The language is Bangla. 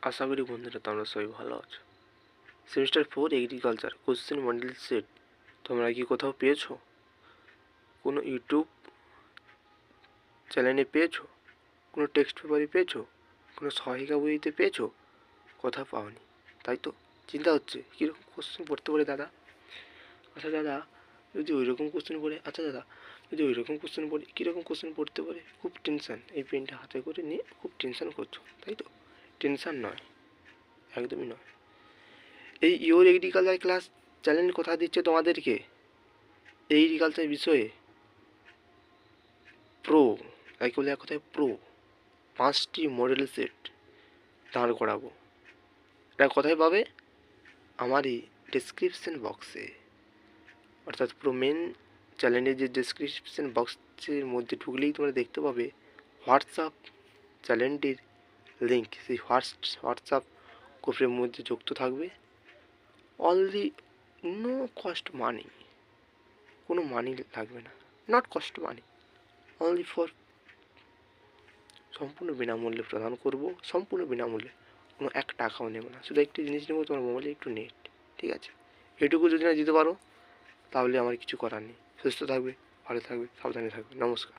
আশা করি বন্ধুরা তোমরা সবাই ভালো আছো। Semester 4 agriculture question model set তোমরা কি কোথাও পেয়েছো? কোনো ইউটিউব চ্যানেলে পেয়েছো? কোনো টেক্সট পেপারে পেয়েছো? কোনো সহায়িকা বইতে পেয়েছো? কোথাও পাওনি, তাই তো? চিন্তা হচ্ছে কীরকম কোশ্চেন পড়তে পারে দাদা। আচ্ছা দাদা, যদি ওই রকম কোশ্চেন পড়ে, যদি ওই রকম কোশ্চেন পড়ে, কীরকম কোশ্চেন পড়তে পারে? খুব টেনশান, এই পেনটা হাতে করে নিয়ে খুব টেনশান করছো, তাই তো? টেনশান নয়, একদমই নয়। এই ইওর এগ্রিকালচার ক্লাস চ্যানেল কথা দিচ্ছে তোমাদেরকে এগ্রিকালচার বিষয়ে প্রো, তাই বলে এক কথায় প্রো 5টি মডেল সেট দাঁড় করাবো। এটা কোথায় পাবে? আমার এই ডেসক্রিপশন বক্সে, অর্থাৎ পুরো মেন চ্যানেলের যে ডেসক্রিপশন বক্সের মধ্যে ঢুকলেই তোমরা দেখতে পাবে হোয়াটসঅ্যাপ চ্যানেলটির লিঙ্ক। সেই হোয়াটসঅ্যাপ গ্রুপের মধ্যে যুক্ত থাকবে। অনলি নো কস্ট মানি, কোনো মানি লাগবে না, not cost money, only for, সম্পূর্ণ বিনামূল্যে প্রদান করব, সম্পূর্ণ বিনামূল্যে, কোনো এক টাকাও নেব না। শুধু একটি জিনিস নেবো, তোমার মোবাইলে একটু নেট, ঠিক আছে? এটুকু যদি না দিতে পারো তাহলে আমার কিছু করার নেই। সুস্থ থাকবে, ভালো থাকবে, সাবধানে থাকবে। নমস্কার।